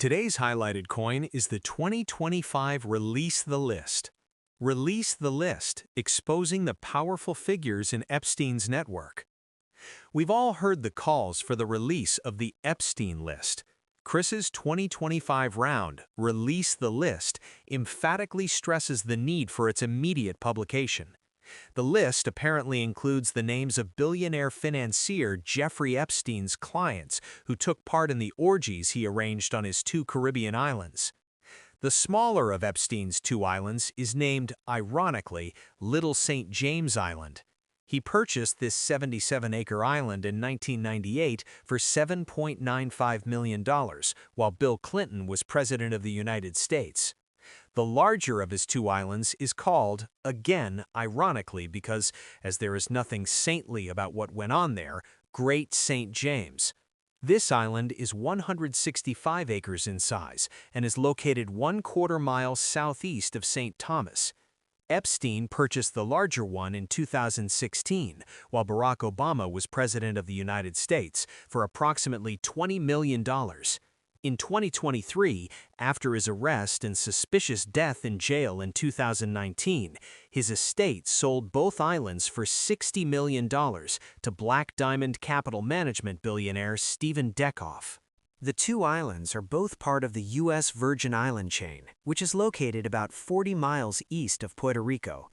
Today's highlighted coin is the 2025 Release the List. Release the List, exposing the powerful figures in Epstein's network. We've all heard the calls for the release of the Epstein list. Chris's 2025 round, Release the List, emphatically stresses the need for its immediate publication. The list apparently includes the names of billionaire financier Jeffrey Epstein's clients who took part in the orgies he arranged on his two Caribbean islands. The smaller of Epstein's two islands is named, ironically, Little St. James Island. He purchased this 77-acre island in 1998 for $7.95 million, while Bill Clinton was President of the United States. The larger of his two islands is called, again ironically because, as there is nothing saintly about what went on there, Great St. James. This island is 165 acres in size and is located 1/4 mile southeast of St. Thomas. Epstein purchased the larger one in 2016, while Barack Obama was President of the United States, for approximately $20 million. In 2023, after his arrest and suspicious death in jail in 2019, his estate sold both islands for $60 million to Black Diamond Capital Management billionaire Stephen Deckhoff. The two islands are both part of the U.S. Virgin Island chain, which is located about 40 miles east of Puerto Rico.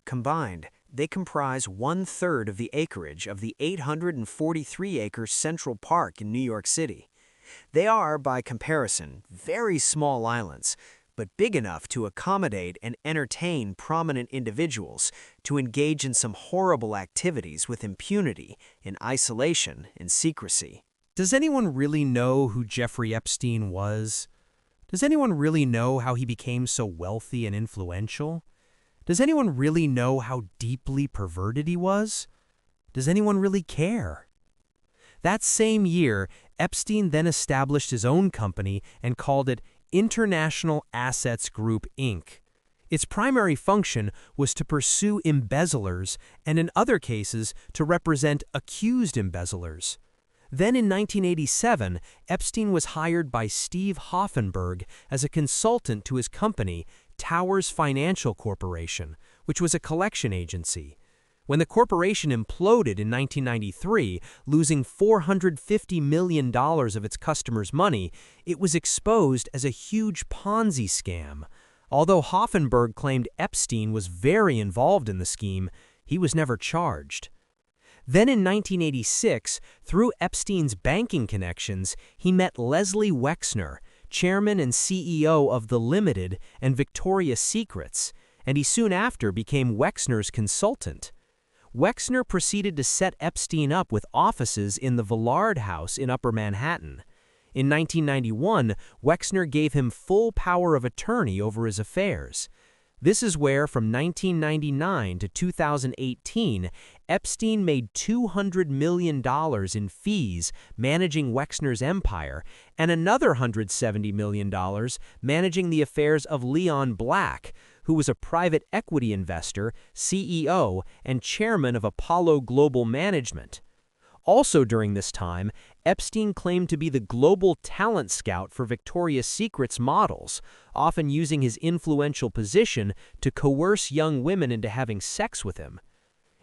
Combined, they comprise 1/3 of the acreage of the 843-acre Central Park in New York City. They are, by comparison, very small islands, but big enough to accommodate and entertain prominent individuals to engage in some horrible activities with impunity, in isolation and secrecy. Does anyone really know who Jeffrey Epstein was? Does anyone really know how he became so wealthy and influential? Does anyone really know how deeply perverted he was? Does anyone really care? That same year, Epstein then established his own company and called it International Assets Group, Inc. Its primary function was to pursue embezzlers and, in other cases, to represent accused embezzlers. Then in 1987, Epstein was hired by Steve Hoffenberg as a consultant to his company, Towers Financial Corporation, which was a collection agency. When the corporation imploded in 1993, losing $450 million of its customers' money, it was exposed as a huge Ponzi scam. Although Hoffenberg claimed Epstein was very involved in the scheme, he was never charged. Then in 1986, through Epstein's banking connections, he met Leslie Wexner, chairman and CEO of The Limited and Victoria's Secrets, and he soon after became Wexner's consultant. Wexner proceeded to set Epstein up with offices in the Villard House in Upper Manhattan. In 1991, Wexner gave him full power of attorney over his affairs. This is where, from 1999 to 2018, Epstein made $200 million in fees managing Wexner's empire and another $170 million managing the affairs of Leon Black, who was a private equity investor, CEO, and chairman of Apollo Global Management. Also during this time, Epstein claimed to be the global talent scout for Victoria's Secret's models, often using his influential position to coerce young women into having sex with him.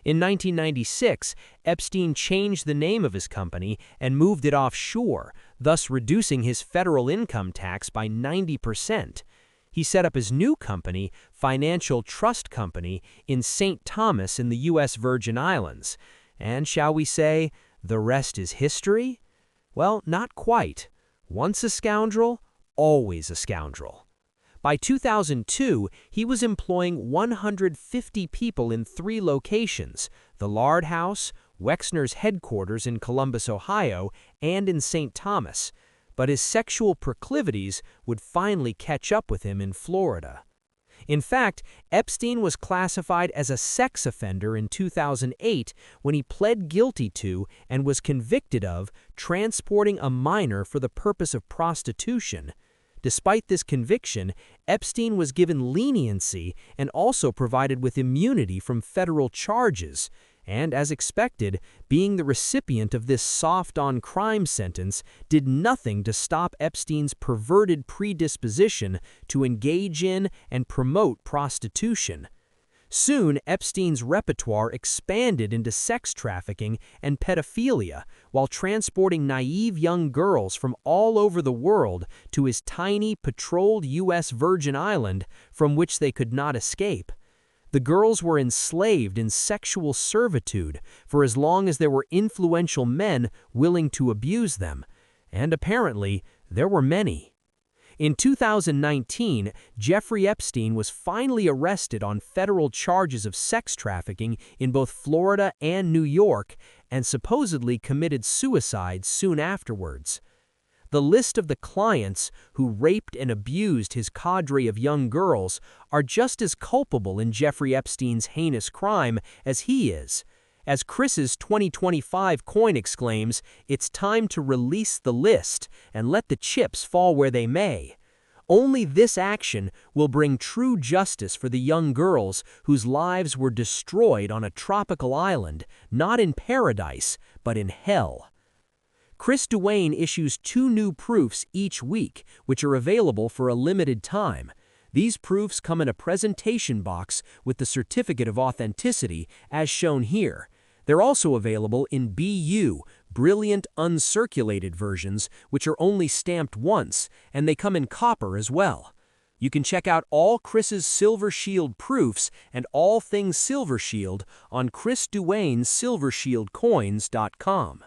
In 1996, Epstein changed the name of his company and moved it offshore, thus reducing his federal income tax by 90%. He set up his new company, Financial Trust Company, in St. Thomas in the U.S. Virgin Islands. And shall we say, the rest is history? Well, not quite. Once a scoundrel, always a scoundrel. By 2002, he was employing 150 people in 3 locations: the Lard House, Wexner's headquarters in Columbus, Ohio, and in St. Thomas. But his sexual proclivities would finally catch up with him in Florida. In fact, Epstein was classified as a sex offender in 2008 when he pled guilty to and was convicted of transporting a minor for the purpose of prostitution. Despite this conviction, Epstein was given leniency and also provided with immunity from federal charges, and, as expected, being the recipient of this soft-on-crime sentence did nothing to stop Epstein's perverted predisposition to engage in and promote prostitution. Soon, Epstein's repertoire expanded into sex trafficking and pedophilia while transporting naive young girls from all over the world to his tiny, patrolled U.S. Virgin Island from which they could not escape. The girls were enslaved in sexual servitude for as long as there were influential men willing to abuse them, and apparently there were many. In 2019, Jeffrey Epstein was finally arrested on federal charges of sex trafficking in both Florida and New York and supposedly committed suicide soon afterwards. The list of the clients who raped and abused his cadre of young girls are just as culpable in Jeffrey Epstein's heinous crime as he is. As Chris's 2025 coin exclaims, it's time to release the list and let the chips fall where they may. Only this action will bring true justice for the young girls whose lives were destroyed on a tropical island, not in paradise, but in hell. Chris Duane issues 2 new proofs each week, which are available for a limited time. These proofs come in a presentation box with the certificate of authenticity, as shown here. They're also available in BU, brilliant uncirculated versions, which are only stamped once, and they come in copper as well. You can check out all Chris's Silver Shield proofs and all things Silver Shield on Chris Duane's silvershieldcoins.com.